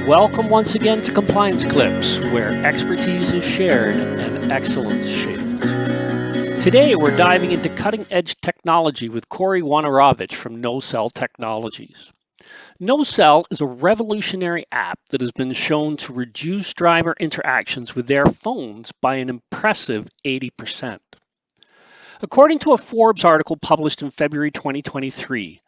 Welcome once again to Compliance Clips, where expertise is shared and excellence shaped. Today, we're diving into cutting edge technology with Corey Woinarowicz from NoCell Technologies. NoCell is a revolutionary app that has been shown to reduce driver interactions with their phones by an impressive 80%. According to a Forbes article published in February 2023,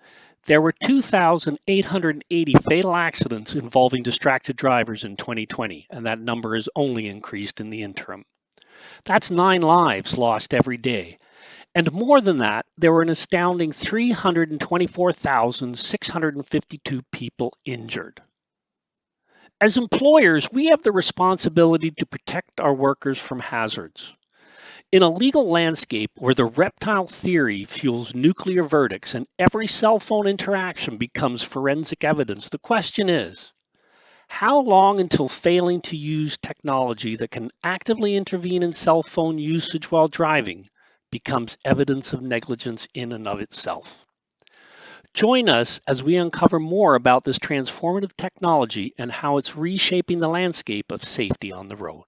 there were 2,880 fatal accidents involving distracted drivers in 2020, and that number has only increased in the interim. That's 9 lives lost every day. And more than that, there were an astounding 324,652 people injured. As employers, we have the responsibility to protect our workers from hazards. In a legal landscape where the reptile theory fuels nuclear verdicts and every cell phone interaction becomes forensic evidence, the question is, how long until failing to use technology that can actively intervene in cell phone usage while driving becomes evidence of negligence in and of itself? Join us as we uncover more about this transformative technology and how it's reshaping the landscape of safety on the road.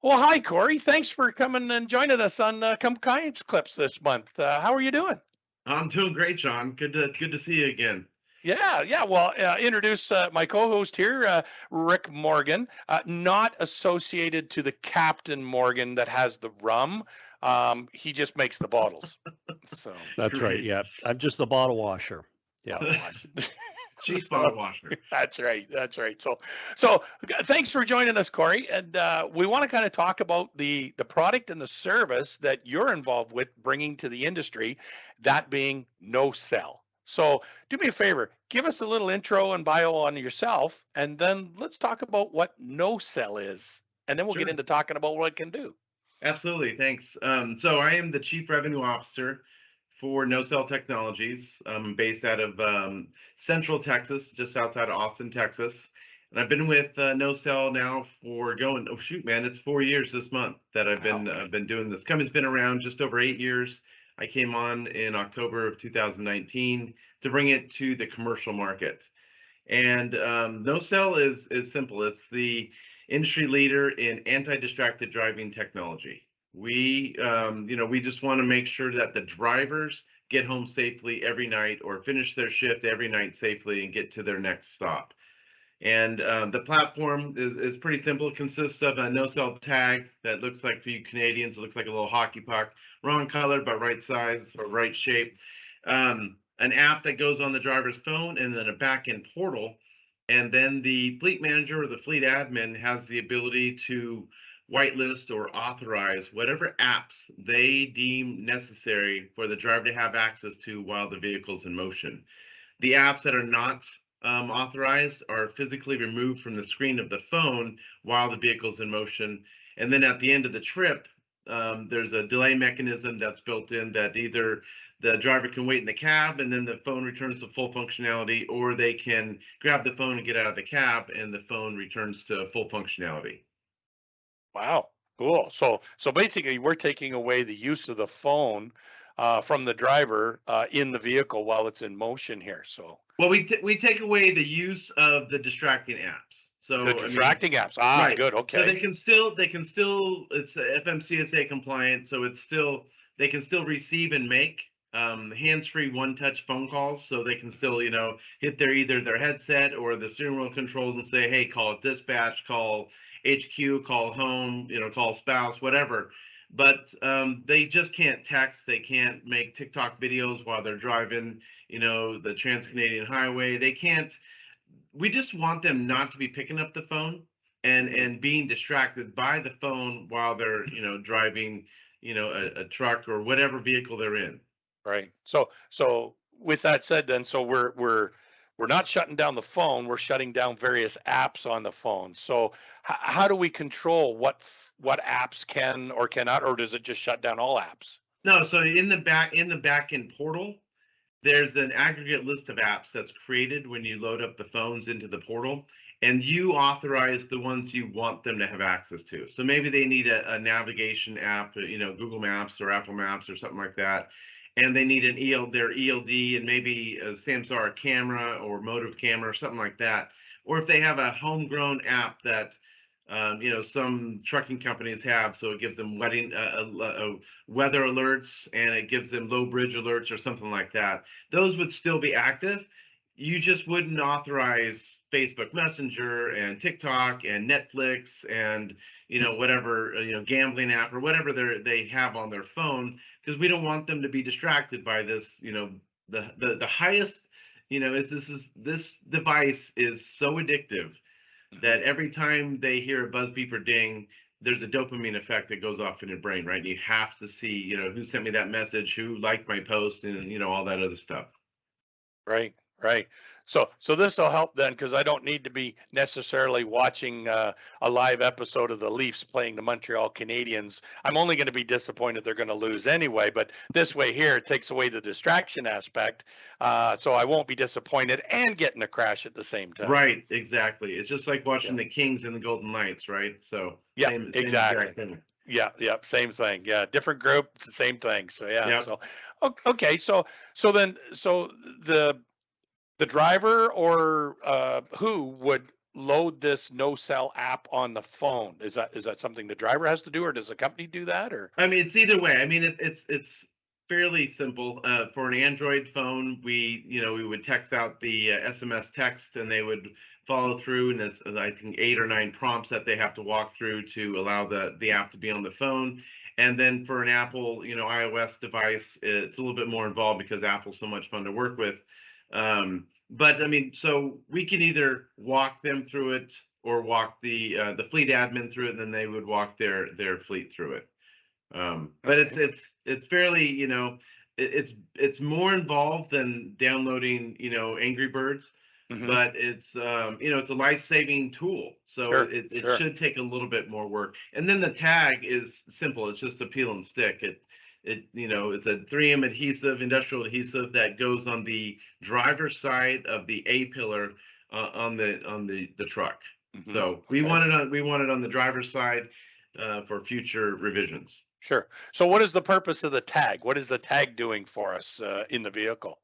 Well, hi, Corey. Thanks for coming and joining us on Compliance Clips this month. How are you doing? I'm doing great, John. Good to see you again. Yeah. Well, introduce my co-host here, Rick Morgan, not associated to the Captain Morgan that has the rum. He just makes the bottles. So That's right. Great. Yeah. I'm just the bottle washer. Yeah. Chief bottle washer. That's right. So thanks for joining us, Corey. And we want to kind of talk about the product and the service that you're involved with bringing to the industry, that being NoCell. So do me a favor, give us a little intro and bio on yourself, and then let's talk about what NoCell is, and then we'll get Sure. into talking about what it can do. Absolutely. Thanks. So I am the Chief Revenue Officer for NoCell Technologies. I'm based out of Central Texas, just outside of Austin, Texas. And I've been with NoCell now for it's 4 years this month that I've been doing this. Company's been around just over 8 years. I came on in October of 2019 to bring it to the commercial market. And NoCell is simple. It's the industry leader in anti-distracted driving technology. We just want to make sure that the drivers get home safely every night or finish their shift every night safely and get to their next stop. And the platform is pretty simple. It consists of a no-cell tag that looks like, for you Canadians, it looks like a little hockey puck, wrong color but right size or right shape. An app that goes on the driver's phone, and then a back-end portal. And then the fleet manager or the fleet admin has the ability to whitelist or authorize whatever apps they deem necessary for the driver to have access to while the vehicle's in motion. The apps that are not authorized are physically removed from the screen of the phone while the vehicle's in motion. And then at the end of the trip, there's a delay mechanism that's built in that either the driver can wait in the cab and then the phone returns to full functionality, or they can grab the phone and get out of the cab and the phone returns to full functionality. Wow, cool. So basically, we're taking away the use of the phone from the driver in the vehicle while it's in motion here. So Well, we take away the use of the distracting apps. So the distracting apps. right. Good. So Okay. they can still it's FMCSA compliant. So they can still receive and make hands-free one-touch phone calls. So they can still hit either their headset or the steering wheel controls and say, hey, call it dispatch, call HQ, call home, call spouse, whatever. But they just can't text. They can't make TikTok videos while they're driving the Trans-Canadian Highway. They can't. We just want them not to be picking up the phone and being distracted by the phone while they're driving a truck or whatever vehicle they're in. Right. So with that said, then we're not shutting down the phone. We're shutting down various apps on the phone. So how do we control what apps can or cannot, or does it just shut down all apps? No, so in the back end portal, there's an aggregate list of apps that's created when you load up the phones into the portal, and you authorize the ones you want them to have access to. So maybe they need a navigation app, Google Maps or Apple Maps or something like that, and they need their ELD and maybe a Samsara camera or motive camera or something like that. or if they have a homegrown app that some trucking companies have, so it gives them weather alerts and it gives them low bridge alerts or something like that. Those would still be active. You just wouldn't authorize Facebook Messenger and TikTok and Netflix and whatever gambling app or whatever they have on their phone, because we don't want them to be distracted by this. The highest this device is so addictive that every time they hear a buzz, beep, or ding, there's a dopamine effect that goes off in your brain, right? And you have to see, who sent me that message, who liked my post, and all that other stuff. Right, right. So this will help then, because I don't need to be necessarily watching a live episode of the Leafs playing the Montreal Canadiens. I'm only going to be disappointed they're going to lose anyway. But this way here, it takes away the distraction aspect, so I won't be disappointed and getting a crash at the same time. Right, exactly. It's just like watching the Kings and the Golden Knights, right? So yeah, same exactly. exact thing. Yeah, same thing. Yeah, different group, it's the same thing. So yeah. Yep. So okay, so the driver or who would load this NoCell app on the phone? Is that something the driver has to do, or does the company do that? Or I mean, it's either way. I mean, it's fairly simple. For an Android phone, we would text out the SMS text, and they would follow through, and it's I think 8 or 9 prompts that they have to walk through to allow the app to be on the phone. And then for an Apple, iOS device, it's a little bit more involved because Apple's so much fun to work with. But I mean, so we can either walk them through it or walk the fleet admin through it, and then they would walk their fleet through it. But okay. it's fairly, it's more involved than downloading, Angry Birds, but it's it's a life-saving tool. So Sure, it sure. should take a little bit more work. And then the tag is simple. It's just a peel and stick. It's a 3M adhesive, industrial adhesive that goes on the driver's side of the A pillar on the truck. So we want it on the driver's side for future revisions. Sure. So what is the purpose of the tag? What is the tag doing for us in the vehicle?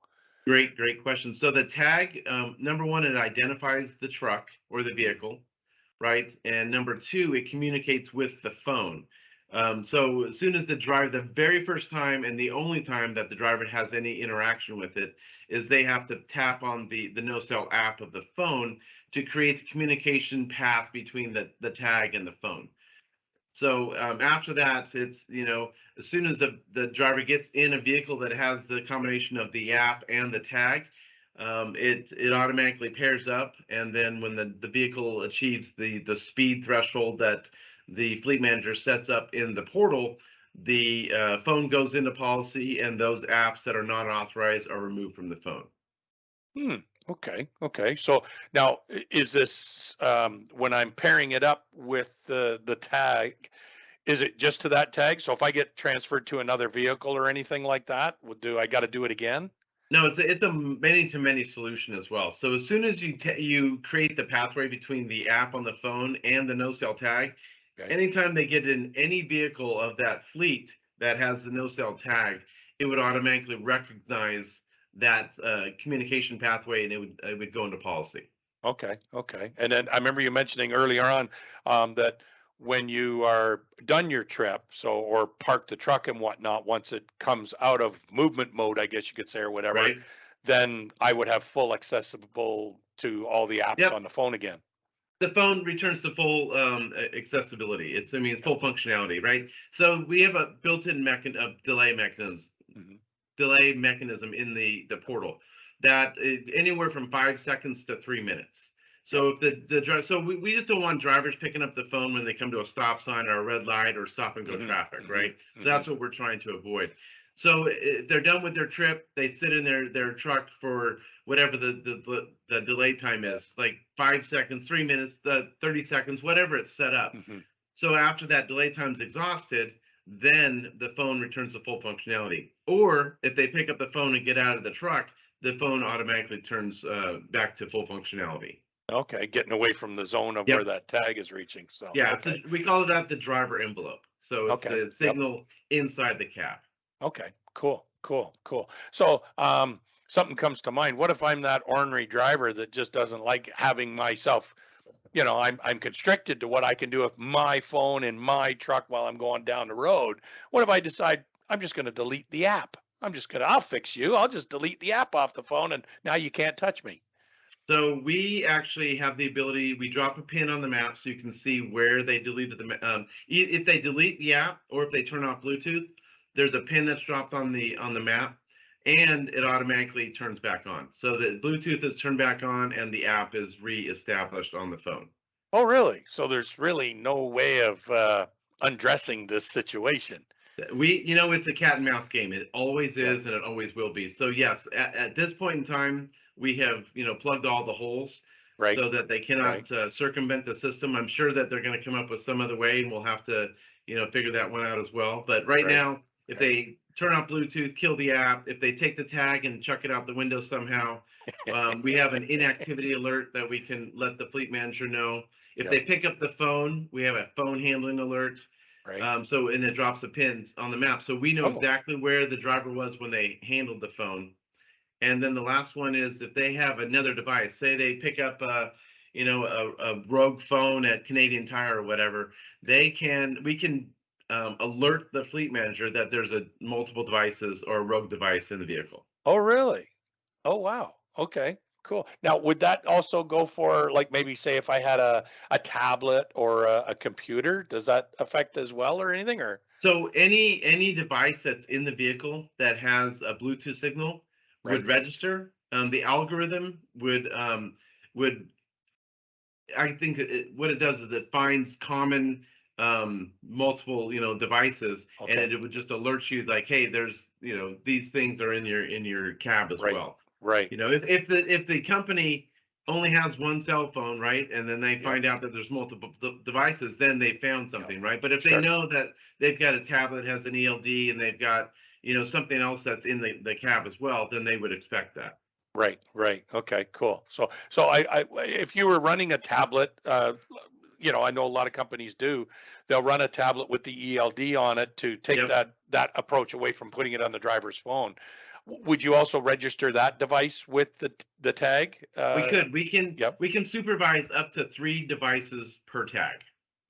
Great question. So the tag, number one, it identifies the truck or the vehicle, right? And number two, it communicates with the phone. So as soon as the very first time and the only time that the driver has any interaction with it is they have to tap on the NoCell app of the phone to create the communication path between the tag and the phone. So after that, it's, as soon as the driver gets in a vehicle that has the combination of the app and the tag, it automatically pairs up. And then when the vehicle achieves the speed threshold that the fleet manager sets up in the portal, the phone goes into policy, and those apps that are not authorized are removed from the phone. Okay. So now, is this when I'm pairing it up with the tag? Is it just to that tag? So if I get transferred to another vehicle or anything like that, I got to do it again? No, it's a many-to-many solution as well. So as soon as you create the pathway between the app on the phone and the NoCell tag, Okay. anytime they get in any vehicle of that fleet that has the NoCell tag, it would automatically recognize that communication pathway, and it would go into policy. Okay. And then I remember you mentioning earlier on that when you are done your trip, or park the truck and whatnot, once it comes out of movement mode, I guess you could say, or whatever, Right? then I would have full accessible to all the apps Yep. on the phone again. The phone returns to full accessibility. It's full functionality, right? So we have a built-in delay mechanism in the portal that anywhere from 5 seconds to 3 minutes. So if we just don't want drivers picking up the phone when they come to a stop sign or a red light or stop and go traffic, right? So that's what we're trying to avoid. So if they're done with their trip, they sit in their truck for whatever the delay time is, like 5 seconds, 3 minutes, 30 seconds, whatever it's set up. So after that delay time's exhausted, then the phone returns to full functionality. Or if they pick up the phone and get out of the truck, the phone automatically turns back to full functionality. Okay, getting away from the zone of where that tag is reaching. So yeah, okay. we call that the driver envelope. So it's the signal inside the cab. Okay, cool. Cool. So, something comes to mind. What if I'm that ornery driver that just doesn't like having myself, I'm constricted to what I can do with my phone in my truck while I'm going down the road. What if I decide I'm just going to delete the app? I'll fix you. I'll just delete the app off the phone and now you can't touch me. So we actually have the ability, we drop a pin on the map so you can see where they deleted if they delete the app or if they turn off Bluetooth, there's a pin that's dropped on the map and it automatically turns back on. So the Bluetooth is turned back on and the app is reestablished on the phone. Oh, really? So there's really no way of undressing this situation. It's a cat and mouse game. It always Yeah. is and it always will be. So yes, at this point in time, we have, plugged all the holes Right. so that they cannot circumvent the system. I'm sure that they're going to come up with some other way and we'll have to, figure that one out as well. But right now, if they turn off Bluetooth, kill the app, if they take the tag and chuck it out the window somehow, we have an inactivity alert that we can let the fleet manager know. If they pick up the phone, we have a phone handling alert. Right. And it drops the pins on the map. So we know exactly where the driver was when they handled the phone. And then the last one is if they have another device, say they pick up a rogue phone at Canadian Tire or whatever, we can alert the fleet manager that there's multiple devices or a rogue device in the vehicle. Oh, really? Oh, wow. Okay, cool. Now, would that also go for like maybe say if I had a tablet or a computer, does that affect as well or anything or? So any device that's in the vehicle that has a Bluetooth signal would register. The algorithm would I think what it does is it finds common multiple devices and it would just alert you like, hey, there's these things are in your cab as well. Right. If the company only has one cell phone, right, and then they find out that there's multiple devices, then they found something, right? But if they know that they've got a tablet that has an ELD and they've got something else that's in the cab as well, then they would expect that. Right. Okay, cool. So I if you were running a tablet, I know a lot of companies do, they'll run a tablet with the ELD on it to take that approach away from putting it on the driver's phone. Would you also register that device with the tag? We can supervise up to 3 devices per tag.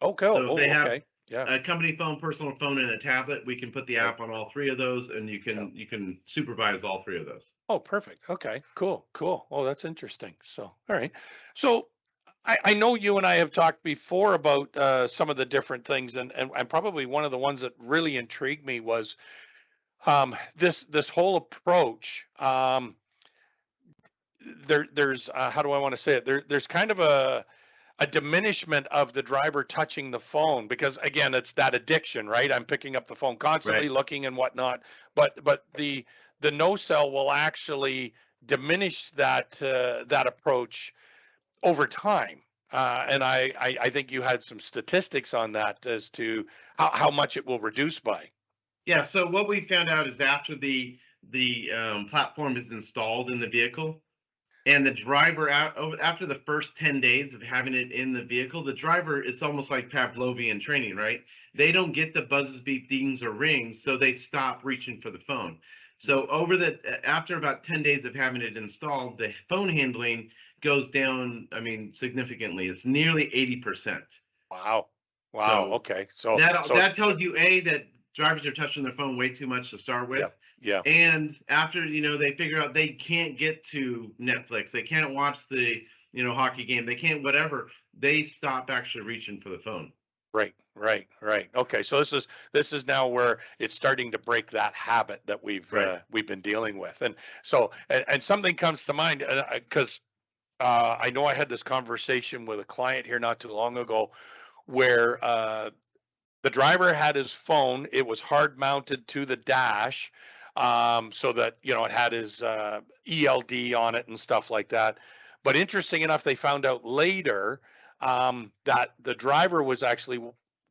Okay. So if they have a company phone, personal phone, and a tablet, we can put the app on all 3 of those, and you can supervise all 3 of those. Oh, perfect. Okay, cool. Oh, that's interesting. So, all right. So I know you and I have talked before about some of the different things, and probably one of the ones that really intrigued me was this whole approach. There's how do I want to say it? There's kind of a diminishment of the driver touching the phone because again it's that addiction, right? I'm picking up the phone constantly, looking and whatnot, but the NoCell will actually diminish that approach over time. And I think you had some statistics on that as to how much it will reduce by. Yeah, so what we found out is after the platform is installed in the vehicle, and the driver after the first 10 days of having it in the vehicle, the driver, it's almost like Pavlovian training, right? They don't get the buzzes, beep, dings, or rings, so they stop reaching for the phone. So after about 10 days of having it installed, the phone handling goes down, significantly. It's nearly 80%. Wow. So okay. So that tells you that drivers are touching their phone way too much to start with. Yeah. And after, they figure out they can't get to Netflix, they can't watch the, hockey game, they can't whatever, they stop actually reaching for the phone. Right. Okay. So this is now where it's starting to break that habit that we've been dealing with. And so, and something comes to mind because I know I had this conversation with a client here not too long ago where the driver had his phone, it was hard mounted to the dash. So that, it had his ELD on it and stuff like that. But interesting enough, they found out later that the driver was actually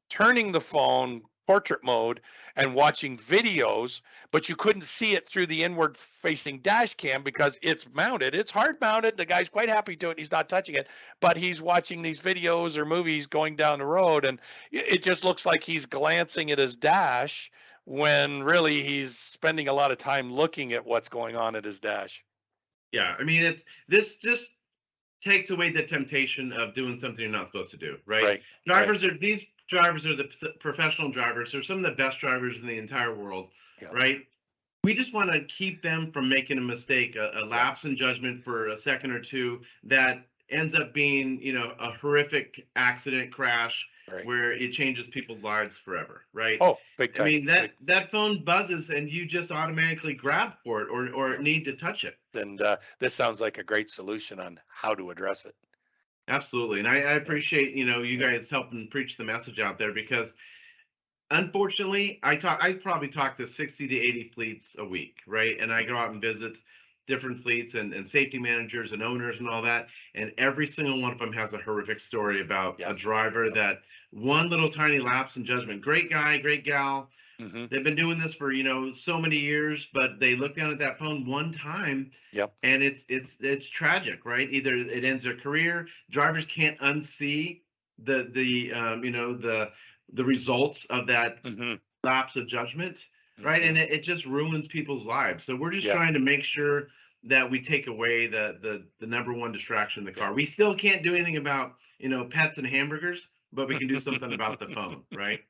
turning the phone portrait mode and watching videos, but you couldn't see it through the inward facing dash cam because it's mounted. It's hard mounted. The guy's quite happy to it. He's not touching it, but he's watching these videos or movies going down the road. And it just looks like he's glancing at his dash when really he's spending a lot of time looking at what's going on at his dash. Yeah, I mean, this just takes away the temptation of doing something you're not supposed to do, right? Right. These drivers are the professional drivers. They're some of the best drivers in the entire world, Yeah. right? We just want to keep them from making a mistake, a Yeah. lapse in judgment for a second or two that ends up being, a horrific accident crash Right. where it changes people's lives forever, right? Oh, big I time. mean, that phone buzzes and you just automatically grab for it or Yeah. need to touch it. And this sounds like a great solution on how to address it. Absolutely. And I appreciate, you guys helping preach the message out there because unfortunately, I probably talk to 60 to 80 fleets a week, right? And I go out and visit different fleets and safety managers and owners and all that. And every single one of them has a horrific story about Yeah. a driver that one little tiny lapse in judgment. Great guy, great gal. Mm-hmm. They've been doing this for, so many years, but they look down at that phone one time. Yep. And it's tragic, right? Either it ends their career, drivers can't unsee the results of that Mm-hmm. lapse of judgment, right? Mm-hmm. And it just ruins people's lives. So we're just Yeah. trying to make sure that we take away the number one distraction in the car. Yeah. We still can't do anything about, pets and hamburgers, but we can do something about the phone, right?